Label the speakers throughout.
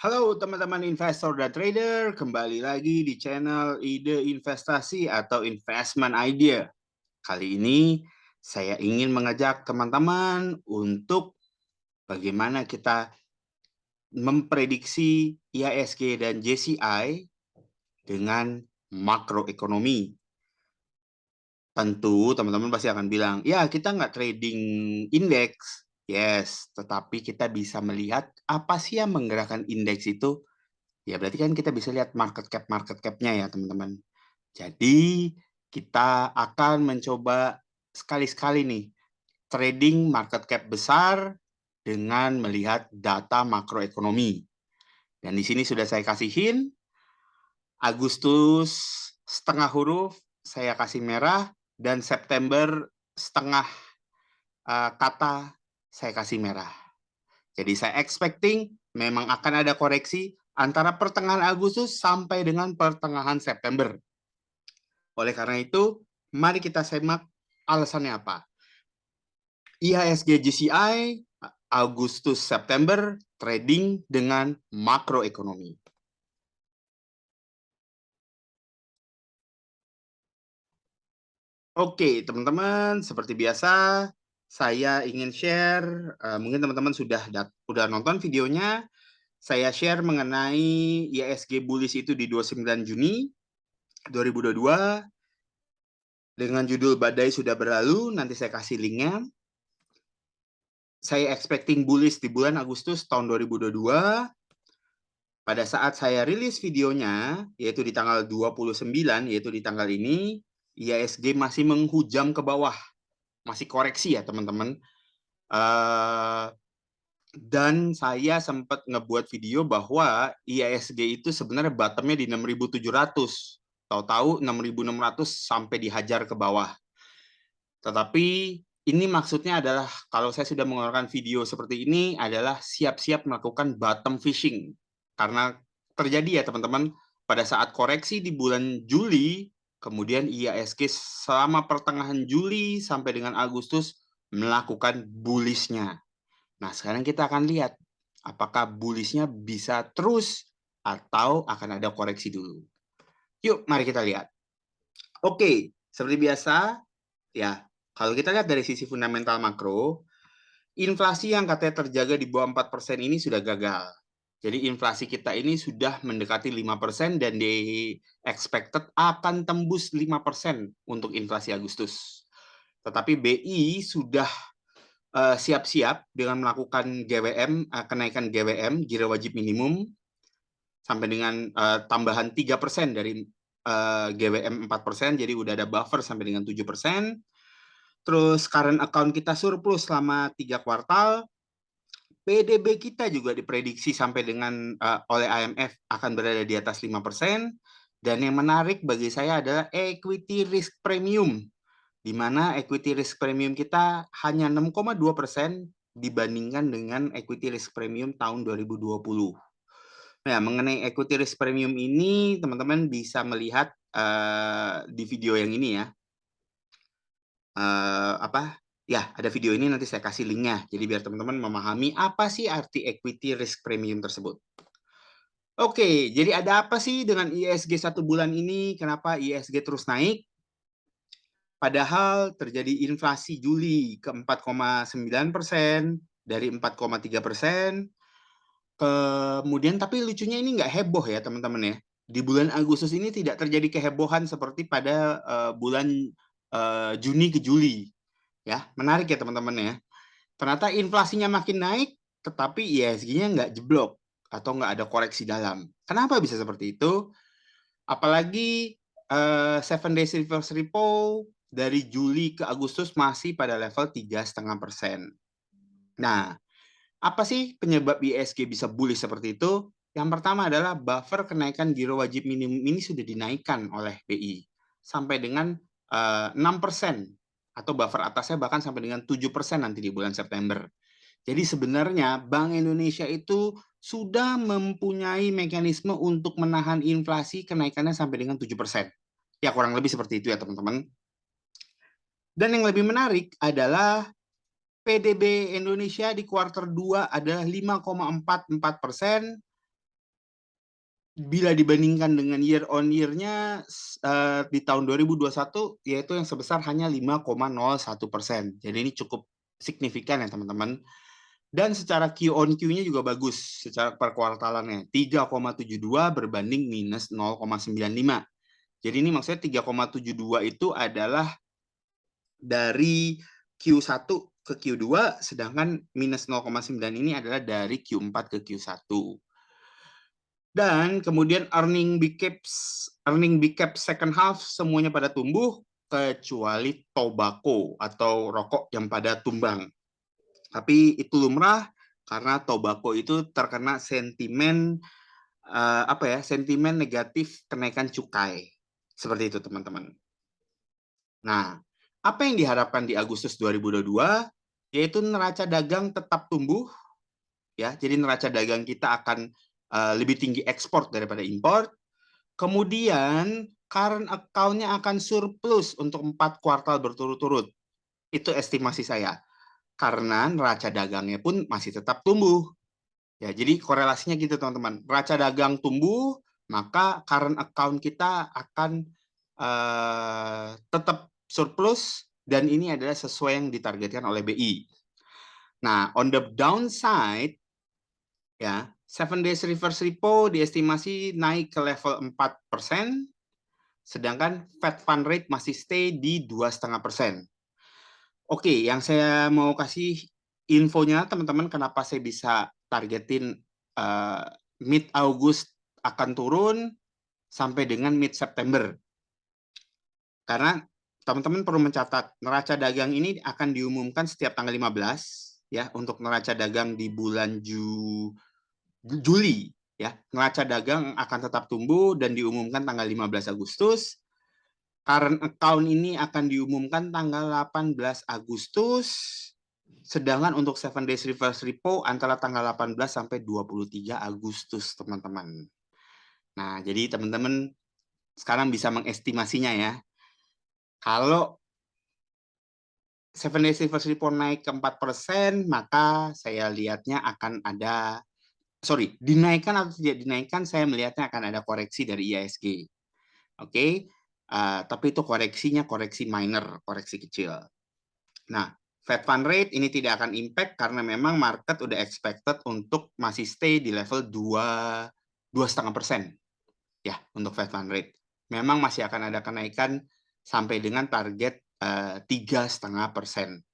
Speaker 1: Halo teman-teman investor dan trader, kembali lagi di channel Ide Investasi atau Investment Idea. Kali ini saya ingin mengajak teman-teman untuk bagaimana kita memprediksi IHSG dan JCI dengan makroekonomi. Tentu teman-teman pasti akan bilang, ya kita nggak trading indeks. Yes, tetapi kita bisa melihat apa sih yang menggerakkan indeks itu. Ya, berarti kan kita bisa lihat market cap-nya ya, teman-teman. Jadi, kita akan mencoba sekali-sekali nih, trading market cap besar dengan melihat data makroekonomi. Dan di sini sudah saya kasihin, Agustus setengah huruf, saya kasih merah, dan September setengah kata, saya kasih merah. Jadi saya expecting memang akan ada koreksi antara pertengahan Agustus sampai dengan pertengahan September. Oleh karena itu, mari kita simak alasannya apa. IHSG GCI Agustus September trading dengan makroekonomi. Oke, teman-teman, seperti biasa saya ingin share, mungkin teman-teman sudah nonton videonya. Saya share mengenai IHSG bullish itu di 29 Juni 2022 dengan judul Badai Sudah Berlalu. Nanti saya kasih linknya. Saya expecting bullish di bulan Agustus tahun 2022. Pada saat saya rilis videonya, yaitu di tanggal 29, yaitu di tanggal ini, IHSG masih menghujam ke bawah. Masih koreksi ya, teman-teman. Dan saya sempat ngebuat video bahwa IHSG itu sebenarnya bottomnya di 6.700. Tahu-tahu 6.600 sampai dihajar ke bawah. Tetapi ini maksudnya adalah kalau saya sudah mengeluarkan video seperti ini adalah siap-siap melakukan bottom fishing. Karena terjadi ya teman-teman, pada saat koreksi di bulan Juli, kemudian IHSG selama pertengahan Juli sampai dengan Agustus melakukan bullish-nya. Nah, sekarang kita akan lihat apakah bullish-nya bisa terus atau akan ada koreksi dulu. Yuk, mari kita lihat. Oke, seperti biasa, ya, kalau kita lihat dari sisi fundamental makro, inflasi yang katanya terjaga di bawah 4% ini sudah gagal. Jadi inflasi kita ini sudah mendekati 5% dan di expected akan tembus 5% untuk inflasi Agustus. Tetapi BI sudah siap-siap dengan melakukan GWM, kenaikan GWM, giro wajib minimum, sampai dengan tambahan 3% dari GWM 4%, jadi udah ada buffer sampai dengan 7%. Terus current account kita surplus selama 3 kuartal. PDB kita juga diprediksi sampai dengan oleh IMF akan berada di atas 5%. Dan yang menarik bagi saya adalah equity risk premium, di mana equity risk premium kita hanya 6,2% dibandingkan dengan equity risk premium tahun 2020. Nah, mengenai equity risk premium ini, teman-teman bisa melihat di video yang ini ya. Ya, ada video ini nanti saya kasih linknya. Jadi biar teman-teman memahami apa sih arti equity risk premium tersebut. Oke, jadi ada apa sih dengan IHSG 1 bulan ini? Kenapa IHSG terus naik? Padahal terjadi inflasi Juli ke 4,9% dari 4,3%. Kemudian tapi lucunya ini nggak heboh ya teman-teman ya. Di bulan Agustus ini tidak terjadi kehebohan seperti pada bulan Juni ke Juli. Ya, menarik ya teman-teman ya. Ternyata inflasinya makin naik, tetapi IHSG-nya nggak jeblok atau nggak ada koreksi dalam. Kenapa bisa seperti itu? Apalagi 7 days reverse repo dari Juli ke Agustus masih pada level 3,5%. Nah, apa sih penyebab IHSG bisa bullish seperti itu? Yang pertama adalah buffer kenaikan giro wajib minimum ini sudah dinaikkan oleh BI sampai dengan 6%, atau buffer atasnya bahkan sampai dengan 7% nanti di bulan September. Jadi sebenarnya Bank Indonesia itu sudah mempunyai mekanisme untuk menahan inflasi kenaikannya sampai dengan 7%. Ya kurang lebih seperti itu ya teman-teman. Dan yang lebih menarik adalah PDB Indonesia di kuartal 2 adalah 5,44%, bila dibandingkan dengan year on year-nya di tahun 2021 yaitu yang sebesar hanya 5,01%. Jadi ini cukup signifikan ya teman-teman. Dan secara Q on Q-nya juga bagus secara per kuartalannya 3,72 berbanding minus 0,95. Jadi ini maksudnya 3,72 itu adalah dari Q1 ke Q2, sedangkan minus 0,9 ini adalah dari Q4 ke Q1. Dan kemudian earning big cap second half semuanya pada tumbuh kecuali tobacco atau rokok yang pada tumbang. Tapi itu lumrah karena tobacco itu terkena sentimen sentimen negatif kenaikan cukai. Seperti itu teman-teman. Nah, apa yang diharapkan di Agustus 2022 yaitu neraca dagang tetap tumbuh ya. Jadi neraca dagang kita akan lebih tinggi ekspor daripada impor. Kemudian current account-nya akan surplus untuk 4 kuartal berturut-turut. Itu estimasi saya. Karena neraca dagangnya pun masih tetap tumbuh. Ya, jadi korelasinya gitu teman-teman. Neraca dagang tumbuh, maka current account kita akan tetap surplus dan ini adalah sesuai yang ditargetkan oleh BI. Nah, on the downside ya, 7 days reverse repo diestimasi naik ke level 4%, sedangkan Fed Fund Rate masih stay di 2,5%. Oke, yang saya mau kasih infonya teman-teman kenapa saya bisa targetin mid Agustus akan turun sampai dengan mid September. Karena teman-teman perlu mencatat neraca dagang ini akan diumumkan setiap tanggal 15 ya untuk neraca dagang di bulan Juli ya. Neraca dagang akan tetap tumbuh dan diumumkan tanggal 15 Agustus. Current account ini akan diumumkan tanggal 18 Agustus. Sedangkan untuk 7 days reverse repo antara tanggal 18 sampai 23 Agustus, teman-teman. Nah, jadi teman-teman sekarang bisa mengestimasinya ya. Kalau 7 days reverse repo naik ke 4%, maka saya lihatnya akan ada dinaikkan atau tidak dinaikkan, saya melihatnya akan ada koreksi dari IHSG. Oke. Tapi itu koreksinya koreksi minor, koreksi kecil. Nah, Fed Fund Rate ini tidak akan impact karena memang market udah expected untuk masih stay di level 2,5% ya untuk Fed Fund Rate. Memang masih akan ada kenaikan sampai dengan target 3,5%.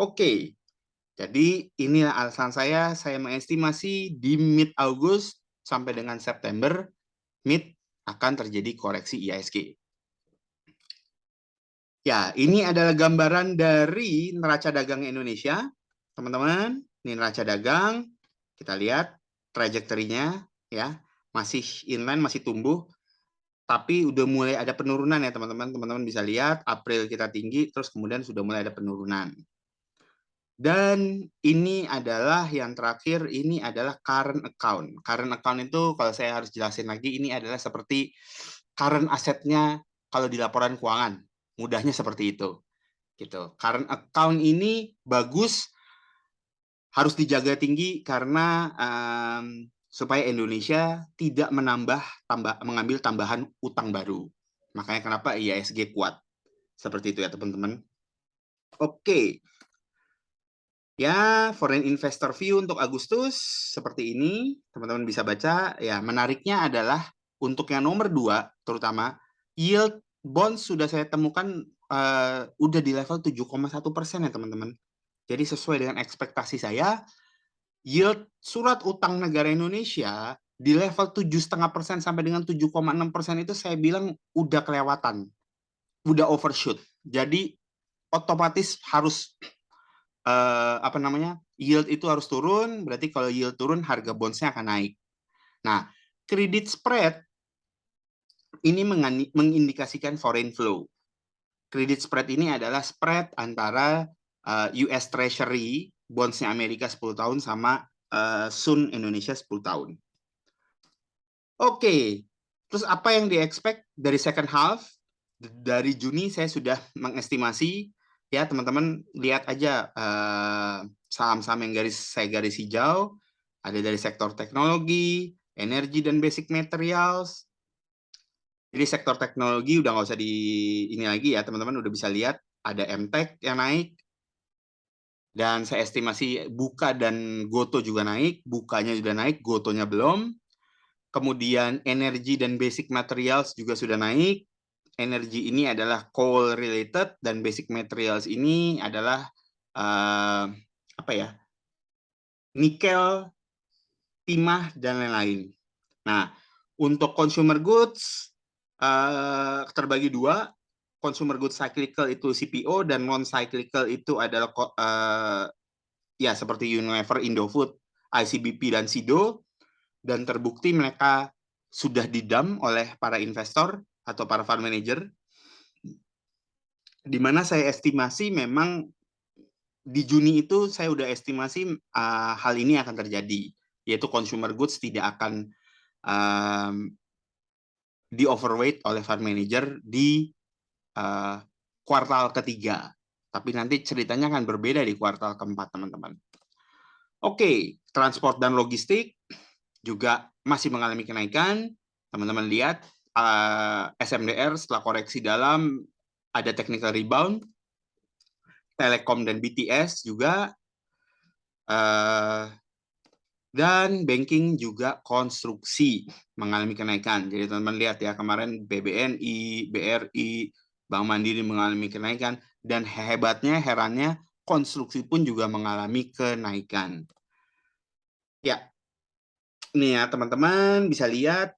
Speaker 1: Oke, jadi inilah alasan saya mengestimasi di mid Agustus sampai dengan September mid akan terjadi koreksi IHSG. Ya, ini adalah gambaran dari neraca dagang Indonesia. Teman-teman, ini neraca dagang. Kita lihat trajektorinya ya, masih inline, masih tumbuh. Tapi udah mulai ada penurunan ya, teman-teman. Teman-teman bisa lihat April kita tinggi, terus kemudian sudah mulai ada penurunan. Dan ini adalah yang terakhir, ini adalah current account. Current account itu kalau saya harus jelasin lagi, ini adalah seperti current asetnya kalau di laporan keuangan. Mudahnya seperti itu. Gitu. Current account ini bagus, harus dijaga tinggi karena supaya Indonesia tidak mengambil tambahan utang baru. Makanya kenapa IHSG kuat. Seperti itu ya teman-teman. Oke. Ya, foreign investor view untuk Agustus seperti ini, teman-teman bisa baca. Ya, menariknya adalah untuk yang nomor 2, terutama yield bonds sudah saya temukan udah di level 7,1% ya teman-teman. Jadi sesuai dengan ekspektasi saya, yield surat utang negara Indonesia di level 7,5% sampai dengan 7,6% itu saya bilang udah kelewatan, udah overshoot. Jadi otomatis harus yield itu harus turun, berarti kalau yield turun harga bondsnya akan naik. Nah, credit spread ini mengindikasikan foreign flow. Credit spread ini adalah spread antara US Treasury, bondsnya Amerika 10 tahun sama Sun Indonesia 10 tahun. Oke, terus apa yang di-expect dari second half? Dari Juni saya sudah mengestimasi, ya teman-teman lihat aja saham-saham yang saya garis hijau, ada dari sektor teknologi, energi dan basic materials. Jadi sektor teknologi udah nggak usah di ini lagi ya, teman-teman udah bisa lihat ada MTech yang naik, dan saya estimasi Buka dan Goto juga naik, Bukanya sudah naik, Gotonya belum. Kemudian energi dan basic materials juga sudah naik. Energi ini adalah coal related dan basic materials ini adalah apa ya? Nikel, timah dan lain-lain. Nah, untuk consumer goods terbagi dua. Consumer goods cyclical itu CPO dan non cyclical itu adalah ya seperti Unilever, Indofood, ICBP dan Sido, dan terbukti mereka sudah didump oleh para investor atau para fund manager, di mana saya estimasi memang di Juni itu saya udah estimasi hal ini akan terjadi, yaitu consumer goods tidak akan di overweight oleh fund manager di kuartal ketiga. Tapi nanti ceritanya akan berbeda di kuartal keempat, teman-teman. Oke, transport dan logistik juga masih mengalami kenaikan. Teman-teman lihat SMDR setelah koreksi dalam ada technical rebound. Telekom dan BTS juga. Dan banking juga konstruksi mengalami kenaikan. Jadi teman-teman lihat ya, kemarin BBNI, BRI, Bank Mandiri mengalami kenaikan, dan hebatnya, herannya, konstruksi pun juga mengalami kenaikan. Ya, ini ya teman-teman bisa lihat,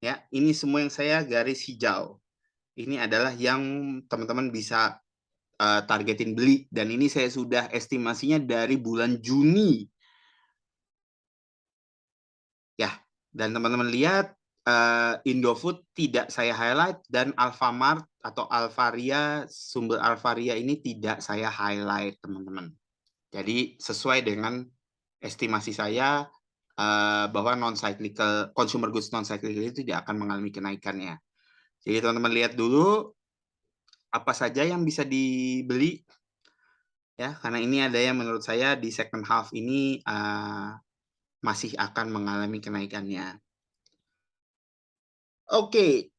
Speaker 1: ya ini semua yang saya garis hijau. Ini adalah yang teman-teman bisa targetin beli, dan ini saya sudah estimasinya dari bulan Juni. Ya, dan teman-teman lihat Indofood tidak saya highlight, dan Alfamart atau Alvaria, sumber Alvaria ini tidak saya highlight, teman-teman. Jadi sesuai dengan estimasi saya bahwa non-cyclical, consumer goods non-cyclical itu tidak akan mengalami kenaikannya. Jadi teman-teman lihat dulu apa saja yang bisa dibeli, ya, karena ini ada yang menurut saya di second half ini masih akan mengalami kenaikannya. Oke.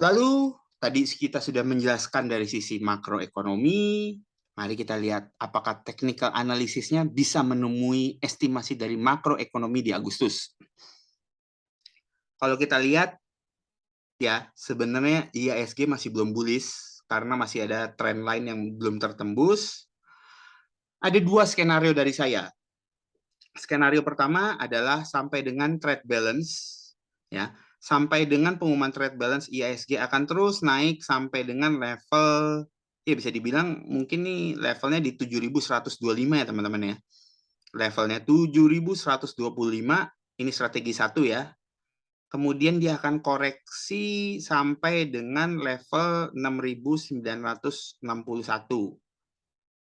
Speaker 1: Lalu tadi kita sudah menjelaskan dari sisi makroekonomi. Mari kita lihat apakah technical analisisnya bisa menemui estimasi dari makroekonomi di Agustus. Kalau kita lihat, ya sebenarnya IHSG masih belum bullish karena masih ada trend line yang belum tertembus. Ada dua skenario dari saya. Skenario pertama adalah sampai dengan trade balance, ya, sampai dengan pengumuman trade balance IHSG akan terus naik sampai dengan level, ya bisa dibilang mungkin nih levelnya di 7.125 ya teman-teman ya. Levelnya 7.125, ini strategi satu ya. Kemudian dia akan koreksi sampai dengan level 6.961.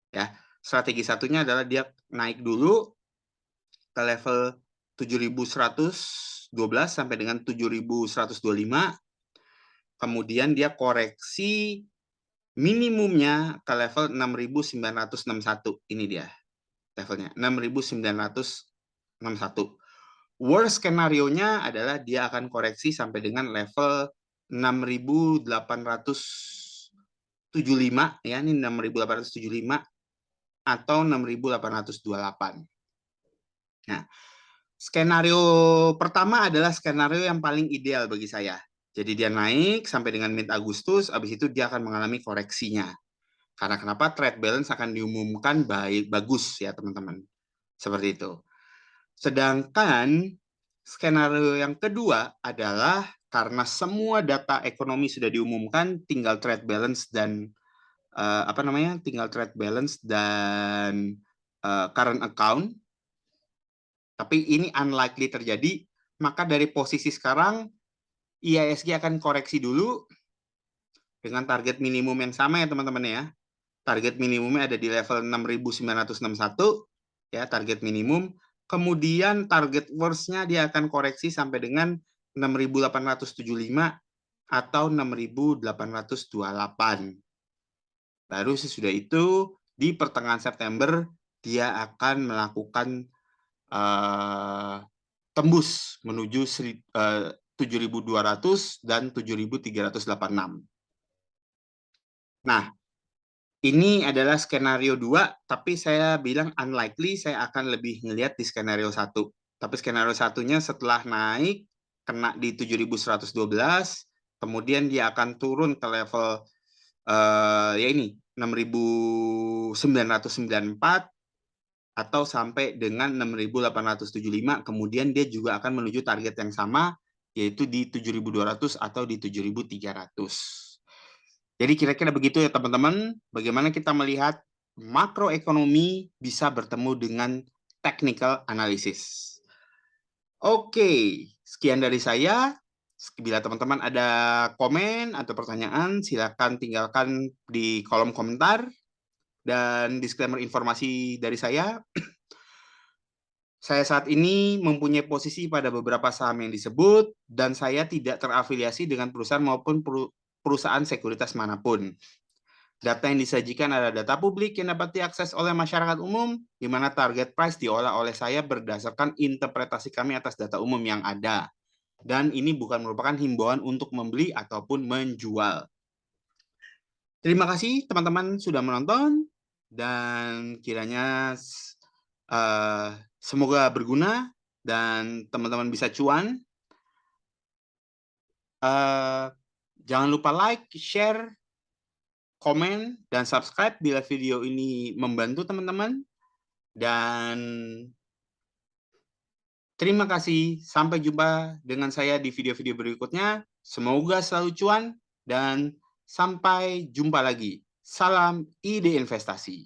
Speaker 1: Ya, strategi satunya adalah dia naik dulu ke level 7.112 sampai dengan 7.125. Kemudian dia koreksi minimumnya ke level 6.961. Ini dia levelnya, 6.961. Worst skenario-nya adalah dia akan koreksi sampai dengan level 6.875, ya, ini 6.875 atau 6.828. Nah, skenario pertama adalah skenario yang paling ideal bagi saya. Jadi dia naik sampai dengan mid Agustus, habis itu dia akan mengalami koreksinya. Karena kenapa? Trade balance akan diumumkan bagus ya teman-teman. Seperti itu. Sedangkan skenario yang kedua adalah karena semua data ekonomi sudah diumumkan, tinggal trade balance dan tinggal trade balance dan current account. Tapi ini unlikely terjadi, maka dari posisi sekarang IHSG akan koreksi dulu dengan target minimum yang sama ya teman-teman ya. Target minimumnya ada di level 6.961 ya, target minimum. Kemudian target worst-nya dia akan koreksi sampai dengan 6.875 atau 6.828. Baru sesudah itu di pertengahan September dia akan melakukan tembus menuju 7.200 dan 7.386. Nah, ini adalah skenario 2, tapi saya bilang unlikely, saya akan lebih ngelihat di skenario 1. Tapi skenario satunya setelah naik, kena di 7.112, kemudian dia akan turun ke level ya ini 6.994 atau sampai dengan 6.875, kemudian dia juga akan menuju target yang sama, yaitu di 7.200 atau di 7.300. Jadi kira-kira begitu ya teman-teman, bagaimana kita melihat makroekonomi bisa bertemu dengan technical analysis. Oke, sekian dari saya. Bila teman-teman ada komen atau pertanyaan, silakan tinggalkan di kolom komentar. Dan disclaimer informasi dari saya saat ini mempunyai posisi pada beberapa saham yang disebut, dan saya tidak terafiliasi dengan perusahaan maupun perusahaan sekuritas manapun. Data yang disajikan adalah data publik yang dapat diakses oleh masyarakat umum, di mana target price diolah oleh saya berdasarkan interpretasi kami atas data umum yang ada. Dan ini bukan merupakan himbauan untuk membeli ataupun menjual. Terima kasih teman-teman sudah menonton, dan kiranya semoga berguna dan teman-teman bisa cuan. Jangan lupa like, share, komen, dan subscribe bila video ini membantu teman-teman. Dan terima kasih. Sampai jumpa dengan saya di video-video berikutnya. Semoga selalu cuan dan sampai jumpa lagi. Salam ide investasi.